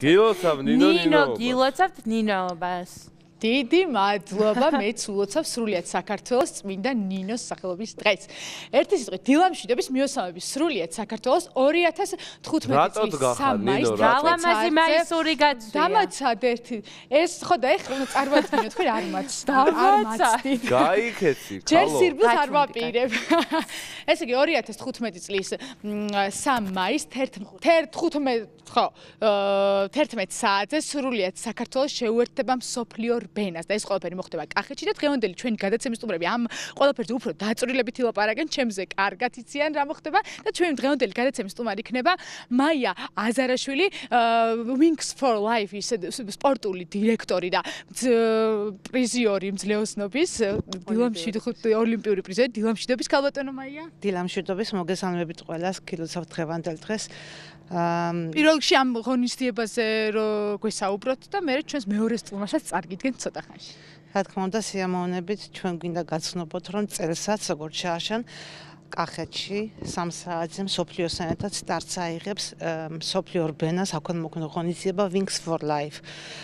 გილოცავ ნინო გილოცავთ ნინოობას. დიდი მადლობა, მეც ულოცავ სრულიად საქართველოს წმინდა ნინოს სახელობის დღეს. ერთი სიტყვით დილამშვიდობის მიოსამების სრულიად საქართველოს 2015 წლის 3 მაისს დალამაზი მაისური გაცვია. დამაცად ერთი ეს ხო და ეხლა უნდა წარმოადგინოთ თქვენ არ მაცდი. გაიქეცი, ჯერ სირბილს არ ვაპირებ. ესე იგი 2015 წლის 3 მაისს 11 საათზე სრულიად საქართველოს შეუერთდება მსოფლიო ბენას და ეს ყველაფერი მოხდება კახეთში და დღევანდელი ჩვენი გადაცემის სტუმრები ამ ყველაფერზე უფრო დაწვრილებებით ილაპარაკენ, ჩემზე კარგად იციან რა მოხდება და ჩვენი დღევანდელი გადაცემის სტუმარი იქნება მაია აზარაშვილი, Wings for Life სპორტული დირექტორი და პრიზიორი მძლეოსნობის ოლიმპიური პრიზიორი დილამშვიდობის ქალბატონო მაია. დილამშვიდობის მოგესალმებით ყველას, გილოცავთ დღევანდელ დღეს. პირველ რიგში ამ ღონისძიებაზე რო გვესაუბროთ და მე ჩვენს მეორე სტუმარსაც წარგიდგენთ ცოტა ხანში. რა თქმა უნდა, სიამოვნებით ჩვენ გვინდა გაცნობოთ, რომ წელსაც როგორც შეაშან კახეთში 3 საათზე მსოფლიოს ენათაც სტარტს აიღებს მსოფლიო ორბენას აქონმოქმედო ღონისძიება Wings for Life.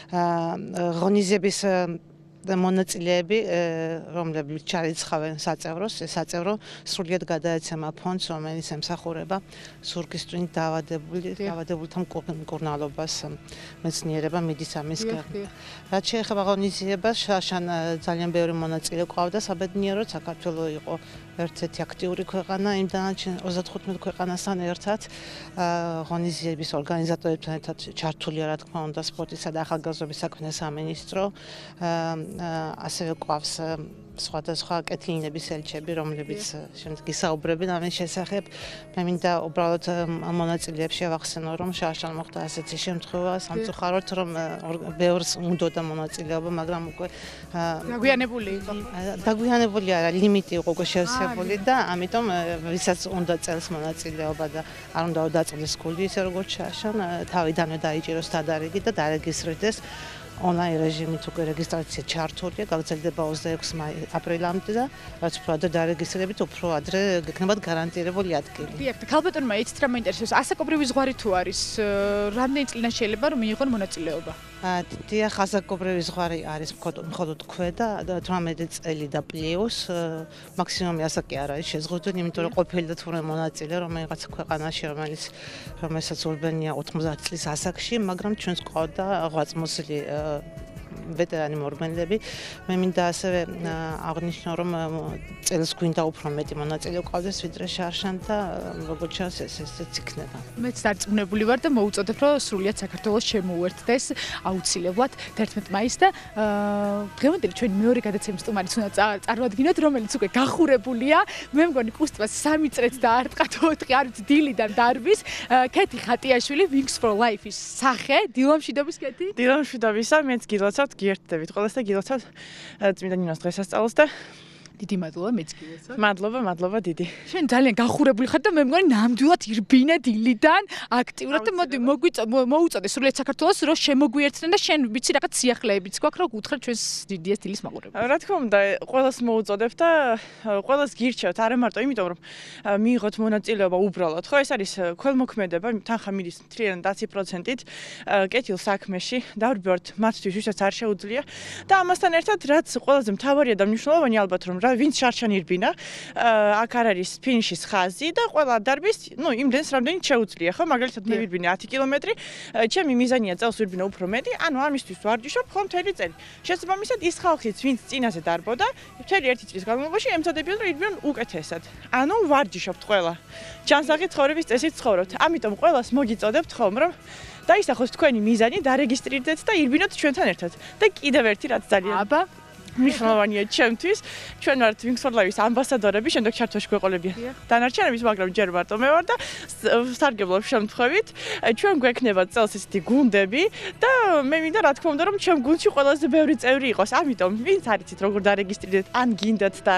ღონისძიების მონაწილეები, რომლებიც ჩარიცხავენ საწევროს, ეს საწევრო სრულიად გადაეცემა ფონდს, რომელიც ემსახურება ზურგის ტვინით დაავადებულთა მკურნალობას, მეცნიერება მიდის ამის გეგმით. რაც შეეხება ღონისძიებას, შაშან ძალიან ბევრი მონაწილე ყავდა საბედნიეროდ, საქართველოს იყო ერთ-ერთი აქტიური ქვეყანა იმ დანარჩენ 35 ქვეყანასთან ერთად ღონისძიების ორგანიზატორებთან ერთად ჩართულია რა თქმა უნდა სპორტისა და ახალგაზრდობის საქმეთა სამინისტრო ასევე ყავს სხვადასხვა კეთილინების ელჩები, რომლებიც შემდეგ ისაუბრებენ ამის შესახებ. მე მინდა უბრალოდ მონაწილეებს შევახსენო, რომ შაშან მოხდა ასეთი შემთხვევა, სამწუხაროდ, რომ ბევრს უნდოდა მონაწილეობა, მაგრამ უკვე დაგვიანებული არა, ლიმიტი იყო უკვე შევსებული და ამიტომ ვისაც უნდა წელს მონაწილეობა და არ უნდა დაწყდეს გული, ისე როგორც შაშან, თავიდანვე დაიჭიროს დადარიგი და დარეგისტრირდეს. Online რეჟიმით უკვე რეგისტრაცია ჩართულია, გაგრძელდება 26 აპრილამდე და რაც უფრო ადრე დარეგისტრირებით, უფრო ადრე გექნებათ გარანტირებული ადგილი. დიახ, ქალბატონმა იცით რა მაინტერესებს, ასაკობრივი ზღვარი თუ არის, რამდენი წლიდან შეიძლება რომ მიიღონ მონაწილეობა? დიახ, ასაკობრივი ზღვარი არის მხოლოდ ქვედა 18 წელი და პლუს, მაქსიმუმი ასაკი არ არის შეზღუდული, იმიტომ რომ ყოფილი და თურმე მონაწილე რომელიღაც ქვეყანაში, რომელსაც ურბენია 90 წლის ასაკში, მაგრამ ჩვენს ყავდა ღვაწმოსილი ვეტერანი მორბენლები. მე მინდა ასევე აღნიშნო, რომ წელს გვინდა უფრო მეტი მონაწილე ყავდეს ვიდრე შარშან და როგორც ჩანს ესეც იქნება. მეც დარწმუნებული ვარ და მოუწოდებ, რომ სრულიად საქართველოს შემოუერთდეს აუცილებლად 11 მაისს და დღევანდელი ჩვენი მეორე გადაცემის სტუმარიც უნდა წარმოადგინოთ, რომელიც უკვე გახურებულია. მე მგონი კუსტვას 3 წრეც დაარტყა 4, არ ვიცი, დილიდან დარბის. ქეთი ხატიაშვილი Wings for Life-ის სახე, დილამშვიდობის ქეთი. დილამშვიდობისა, მეც გილოცავთ, გიერთდებით ყველას და გილოცავთ წმინდა ნინოს დღესასწაულს და დიდი მადლობა, მეც გილოცავ. მადლობა დიდი. შენ ძალიან გახურებული ხარ და მე მგონი ნამდვილად ირბინე დილიდან აქტიურად და მოდი მოუწოდე სრულიად საქართველოს რომ შემოგვიერთდნენ და შენ ვიცი რაღაც სიახლეებიც გვაქვს რომ გუთხრა ჩვენს დიდიეს დილის მაყურებელს. რა თქმა უნდა, ყველას მოუწოდებ და ყველას გირჩევთ, არა მარტო იმიტომ რომ მიიღოთ მონაწილეობა უბრალოდ, ხო, ეს არის ქველმოქმედება, თანხა მიდის მთლიანად 10%-ით კეთილ საქმეში, დავრბევთ მათთვის, ვისაც არ შეუძლია და ამასთან ერთად რაც ყველაზე მთავარია და მნიშვნელოვანი ალბათ რომ ვინც შარშან ირბინა, აქ არ არის ფინიშის ხაზი და ყველა დარბის, იმდენს რამდენიც შეუძლია, ხო? მაგალითად მე ვირბინე 10 კილომეტრი, ჩემი მიზანია წელს ვირბინე უფრო მეტი, ანუ ამისთვის ვარჯიშობ ხო მთელი წელი. შესაბამისად, ის ხალხიც, ვინც წინაზე დარბოდა, მთელი ერთი წლის განმავლობაში ემზადებიან რომ ირბინონ უკეთესად. ანუ ვარჯიშობთ ყველა. ჯანსაღი ცხოვრების წესით ცხოვრობთ. ამიტომ ყველას მოგიწოდებთ ხომ, რომ დაისახოს თქვენი მიზანი, დარეგისტრირდეთ და ირბინოთ ჩვენთან ერთად. და კიდევ ერთი რაც ძალიან მნიშვნელოვანია ჩემთვის, ჩვენ ვართ Wings for Life-ის ამბასადორები, შემდეგ ჩართვაში გვეყოლებიან დანარჩენების, მაგრამ ჯერ მარტო მე ვარ და სარგებლობ შემთხვევით, ჩვენ გვექნება წელს ესეთი გუნდები და მე მინდა რა თქმა უნდა რომ ჩემ გუნდში ყველაზე ბევრი წევრი იყოს. ამიტომ ვინც არიცით როგორ დარეგისტრირდეთ ან გინდათ და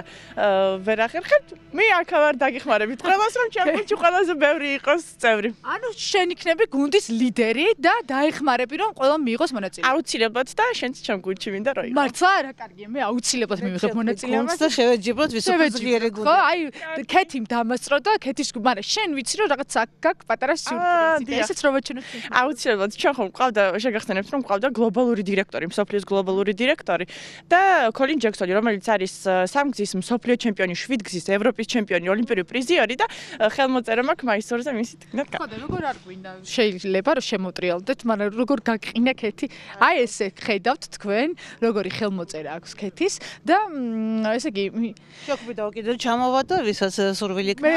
ვერ ახერხებთ, მე აქ ვარ დაგიხმარებით. ყველას რომ ჩემ გუნდში ყველაზე ბევრი იყოს წევრი. ანუ შენ იქნები გუნდის ლიდერი და დაეხმარები რომ ყველა მიიღოს მონაწილეობა. აუცილებლად და შენც ჩემ გუნდში მინდა რომ იყოს. მართლა რა კარგია, მე აუცილებლად მივიღებ მონაწილეობას. გუნდს და შევეჯიბროთ ვისოფლისწლიერი გუნდი. ხო, აი ქეთიმ დამასწრო და ქეთის მაგრამ შენ ვიცი რომ რაღაც აქ გაქვს პატარა სიურპრიზი. ესეც რომ ვაჩვენოთ. აუცილებლად ჩვენ ხომ ყავდა შეგახსენებთ რომ ყავდა გლობალური დირექტორი, მსოფლიოს გლობალური დირექტორი და კოლინ ჯექსონი, რომელიც არის სამგზის მსოფლიო ჩემპიონი, 7 გზის ევროპის ჩემპიონი, ოლიმპიური პრიზიორი და ხელმოწერა მაქვს მაისურზე მისი თქმით. ხო და როგორ არ გვინდა შეიძლება რომ შემოტრიალდეთ, მაგრამ როგორ გაგყინა ქეთი? აი ესე ხედავთ თქვენ, როგორი ხელმოწერა აქვს ქეთის და ესე იგი შეგვიდა კიდევ ჩამოვადო, ვისაც სურვილი ქნა,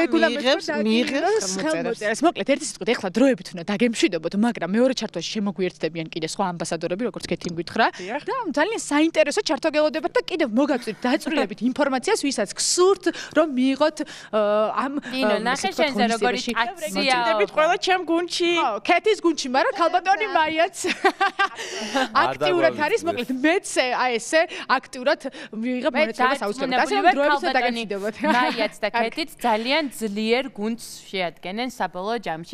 მიიღებს ხელმოწერას. მოკლედ ერთი სიტყვით ეხლა დროებით უნდა დაგემშვიდობოთ, მაგრამ მეორე ჩართვაში შემოგვიერთდებიან კიდე სხვა ამბასადორები, როგორც ქეთი გითხრა და ძალიან საინტერესო ჩართვა გელოდებათ და კიდევ მოგაწვით დაწვრილებით ინფორმაციას, ვისაც გსურთ რომ მიიღოთ ამ ნინო, ნახე შენზე როგორი აკცია. მოდით ყველა ჩემ გუნდში. ხო, ქეთის გუნდში, მაგრამ ქალბატონი მაიაც აქტიურად არის, მოკლედ მეც აი ესე აქტიურად ვიღებ მონაწილეობას აუცილებლად. ასე რომ დროებით უნდა დაგემშვიდობოთ. მაიაც და ქეთიც ძალიან ძლიერ გუნდს შეადგენენ საბოლოო ჯამში.